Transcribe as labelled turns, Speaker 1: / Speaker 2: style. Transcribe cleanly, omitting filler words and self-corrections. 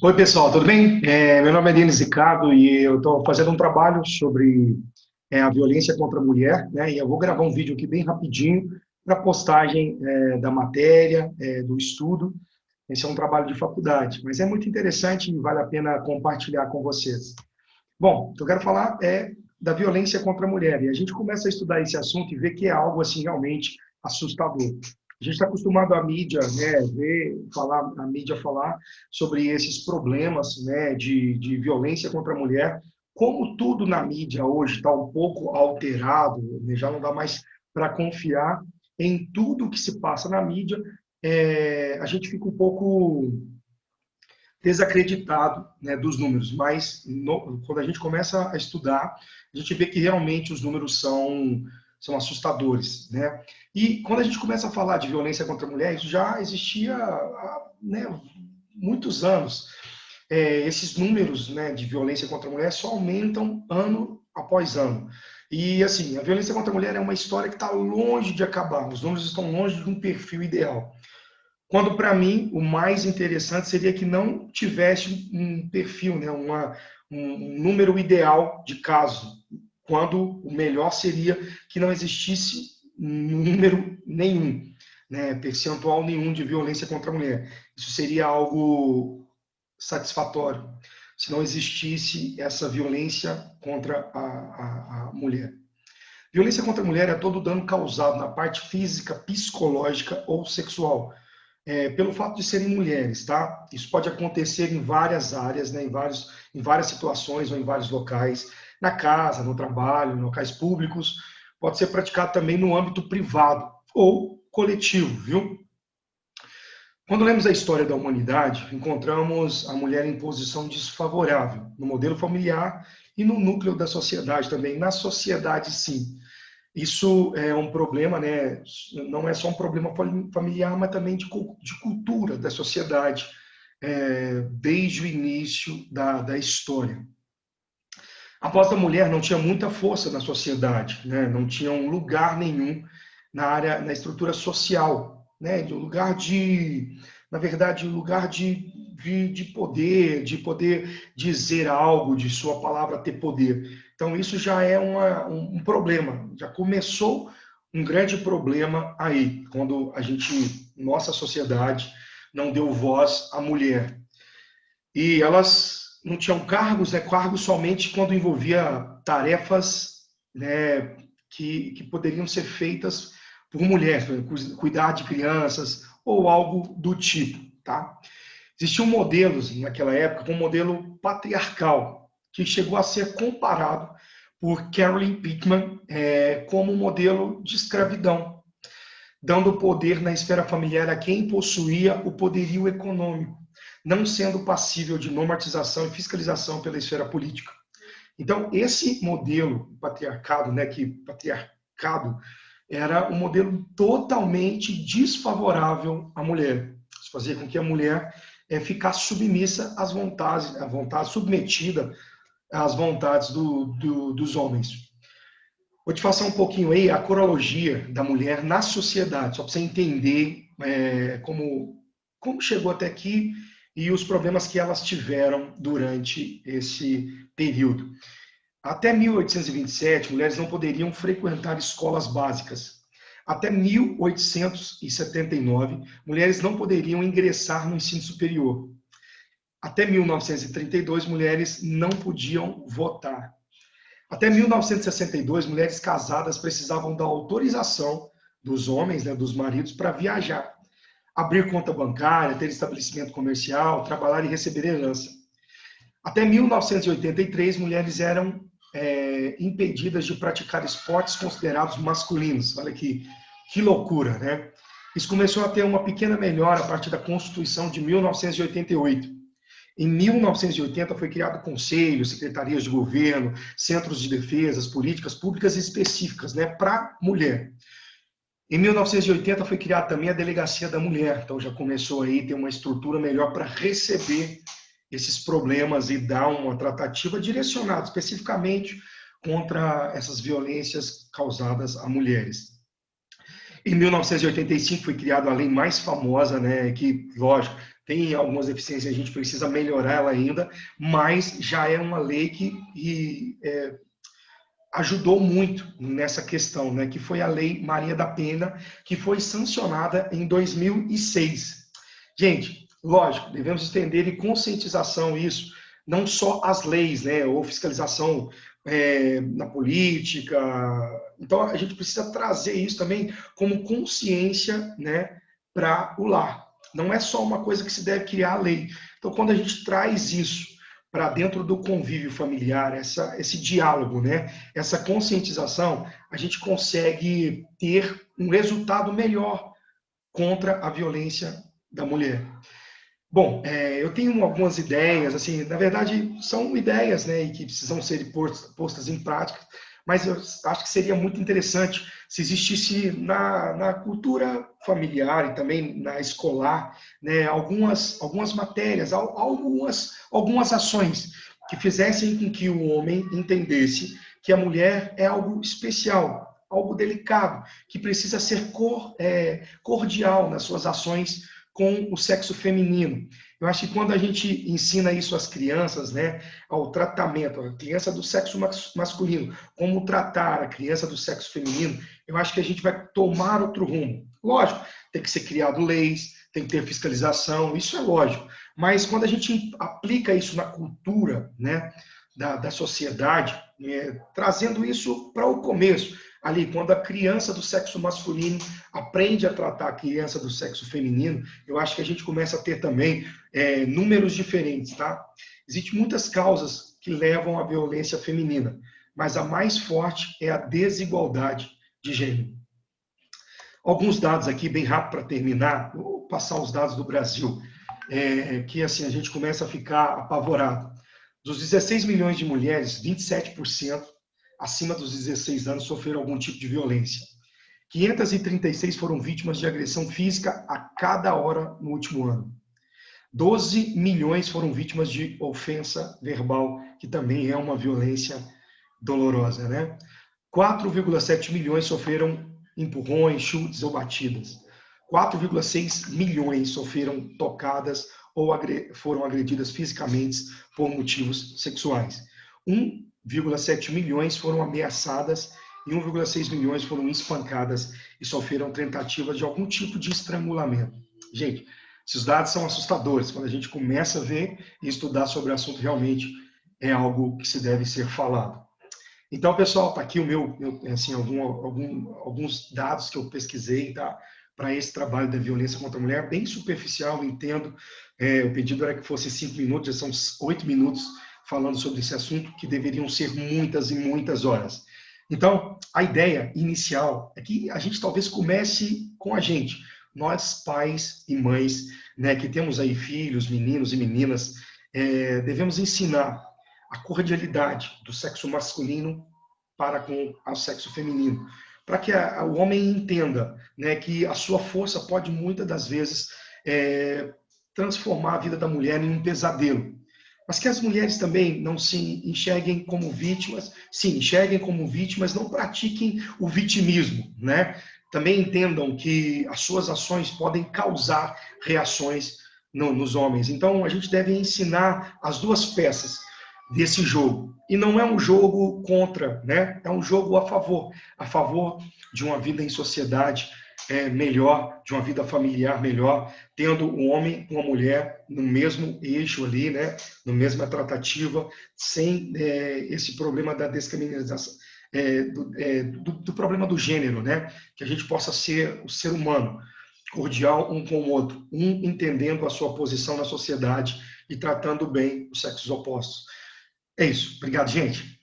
Speaker 1: Oi, pessoal, tudo bem? Meu nome é Denis Ricardo e eu estou fazendo um trabalho sobre a violência contra a mulher, né? E eu vou gravar um vídeo aqui bem rapidinho para postagem da matéria, do estudo. Esse é um trabalho de faculdade, mas é muito interessante e vale a pena compartilhar com vocês. Bom, o que eu quero falar é da violência contra a mulher. E a gente começa a estudar esse assunto e ver que é algo assim realmente assustador. A gente está acostumado à mídia, né, a mídia falar sobre esses problemas, né, de violência contra a mulher. Como tudo na mídia hoje está um pouco alterado, né, já não dá mais para confiar em tudo que se passa na mídia, a gente fica um pouco desacreditado, né, dos números, mas quando a gente começa a estudar, a gente vê que realmente os números são assustadores, né? E quando a gente começa a falar de violência contra a mulher, isso já existia há, né, muitos anos. Esses números, né, de violência contra a mulher só aumentam ano após ano. E assim, a violência contra a mulher é uma história que está longe de acabar. Os números estão longe de um perfil ideal. Quando, para mim, o mais interessante seria que não tivesse um perfil, né, um número ideal de casos, quando o melhor seria que não existisse número nenhum, né, percentual nenhum de violência contra a mulher. Isso seria algo satisfatório, se não existisse essa violência contra a mulher. Violência contra a mulher é todo dano causado na parte física, psicológica ou sexual pelo fato de serem mulheres, tá? Isso pode acontecer em várias áreas, né? Em várias situações ou em vários locais, na casa, no trabalho, em locais públicos. Pode ser praticado também no âmbito privado ou coletivo, viu? Quando lemos a história da humanidade, encontramos a mulher em posição desfavorável no modelo familiar e no núcleo da sociedade também. Na sociedade, sim. Isso é um problema, né? Não é só um problema familiar, mas também de cultura da sociedade, desde o início da história. A voz da mulher não tinha muita força na sociedade, né? Não tinha um lugar nenhum na estrutura social, né? De um lugar na verdade, um lugar de poder dizer algo, de sua palavra ter poder. Então, isso já é um problema, já começou um grande problema aí, quando nossa sociedade, não deu voz à mulher. E elas não tinham cargos, né? Cargos somente quando envolvia tarefas, né, que poderiam ser feitas por mulheres, cuidar de crianças ou algo do tipo, tá? Existiam modelos naquela época, um modelo patriarcal, que chegou a ser comparado por Carolyn Pickman como um modelo de escravidão, dando poder na esfera familiar a quem possuía o poderio econômico, não sendo passível de normatização e fiscalização pela esfera política. Então, esse modelo patriarcado, né, que patriarcado era um modelo totalmente desfavorável à mulher. Isso fazia com que a mulher ficasse submissa à vontade, submetida às vontades dos homens. Vou te passar um pouquinho aí a cronologia da mulher na sociedade, só para você entender como chegou até aqui e os problemas que elas tiveram durante esse período. Até 1827, mulheres não poderiam frequentar escolas básicas. Até 1879, mulheres não poderiam ingressar no ensino superior. Até 1932, mulheres não podiam votar. Até 1962, mulheres casadas precisavam da autorização dos homens, né, dos maridos, para viajar, abrir conta bancária, ter estabelecimento comercial, trabalhar e receber herança. Até 1983, mulheres eram impedidas de praticar esportes considerados masculinos. Olha que loucura, né? Isso começou a ter uma pequena melhora a partir da Constituição de 1988. Em 1980 foi criado conselhos, secretarias de governo, centros de defesa, políticas públicas específicas, né, para mulher. Em 1980 foi criada também a Delegacia da Mulher, então já começou aí a ter uma estrutura melhor para receber esses problemas e dar uma tratativa direcionada especificamente contra essas violências causadas a mulheres. Em 1985 foi criada a lei mais famosa, né, que, lógico, tem algumas deficiências, a gente precisa melhorar ela ainda, mas já é uma lei que ajudou muito nessa questão, né? Que foi a Lei Maria da Penha, que foi sancionada em 2006. Gente, lógico, devemos estender em conscientização isso, não só as leis, né? Ou fiscalização na política. Então, a gente precisa trazer isso também como consciência, né? Para o lar. Não é só uma coisa que se deve criar a lei. Então, quando a gente traz isso para dentro do convívio familiar, esse diálogo, né? Essa conscientização, a gente consegue ter um resultado melhor contra a violência da mulher. Bom, eu tenho algumas ideias, assim, na verdade são ideias, né, que precisam ser postas em prática, mas eu acho que seria muito interessante se existisse na cultura familiar e também na escolar, né, algumas matérias, algumas ações que fizessem com que o homem entendesse que a mulher é algo especial, algo delicado, que precisa ser cordial nas suas ações com o sexo feminino. Eu acho que quando a gente ensina isso às crianças, né, ao tratamento, a criança do sexo masculino, como tratar a criança do sexo feminino, eu acho que a gente vai tomar outro rumo. Lógico, tem que ser criado leis, tem que ter fiscalização, isso é lógico. Mas quando a gente aplica isso na cultura, né, da sociedade, trazendo isso para o começo, ali, quando a criança do sexo masculino aprende a tratar a criança do sexo feminino, eu acho que a gente começa a ter também números diferentes, tá? Existem muitas causas que levam à violência feminina, mas a mais forte é a desigualdade de gênero. Alguns dados aqui, bem rápido para terminar, vou passar os dados do Brasil, que assim a gente começa a ficar apavorado. Dos 16 milhões de mulheres, 27% acima dos 16 anos sofreram algum tipo de violência. 536 foram vítimas de agressão física a cada hora no último ano. 12 milhões foram vítimas de ofensa verbal, que também é uma violência dolorosa, né? 4,7 milhões sofreram empurrões, chutes ou batidas. 4,6 milhões sofreram tocadas ou foram agredidas fisicamente por motivos sexuais. 1,7 milhões foram ameaçadas e 1,6 milhões foram espancadas e sofreram tentativas de algum tipo de estrangulamento. Gente, esses dados são assustadores. Quando a gente começa a ver e estudar sobre o assunto, realmente é algo que se deve ser falado. Então, pessoal, está aqui o assim, alguns dados que eu pesquisei, tá? Para esse trabalho da violência contra a mulher, bem superficial, entendo. O pedido era que fosse 5 minutos, já são 8 minutos falando sobre esse assunto, que deveriam ser muitas e muitas horas. Então, a ideia inicial é que a gente talvez comece com a gente, nós pais e mães, né, que temos aí filhos, meninos e meninas, devemos ensinar a cordialidade do sexo masculino para com o sexo feminino, para que o homem entenda, né, que a sua força pode muitas das vezes transformar a vida da mulher em um pesadelo. Mas que as mulheres também não se enxerguem como vítimas, sim, enxerguem como vítimas, não pratiquem o vitimismo, né? Também entendam que as suas ações podem causar reações nos homens. Então, a gente deve ensinar as duas peças desse jogo. E não é um jogo contra, né? É um jogo a favor de uma vida em sociedade melhor, de uma vida familiar melhor, tendo um homem e uma mulher no mesmo eixo ali, né? Na mesma tratativa, sem esse problema da discriminação, do problema do gênero, né? Que a gente possa ser o ser humano cordial um com o outro, um entendendo a sua posição na sociedade e tratando bem os sexos opostos. É isso. Obrigado, gente.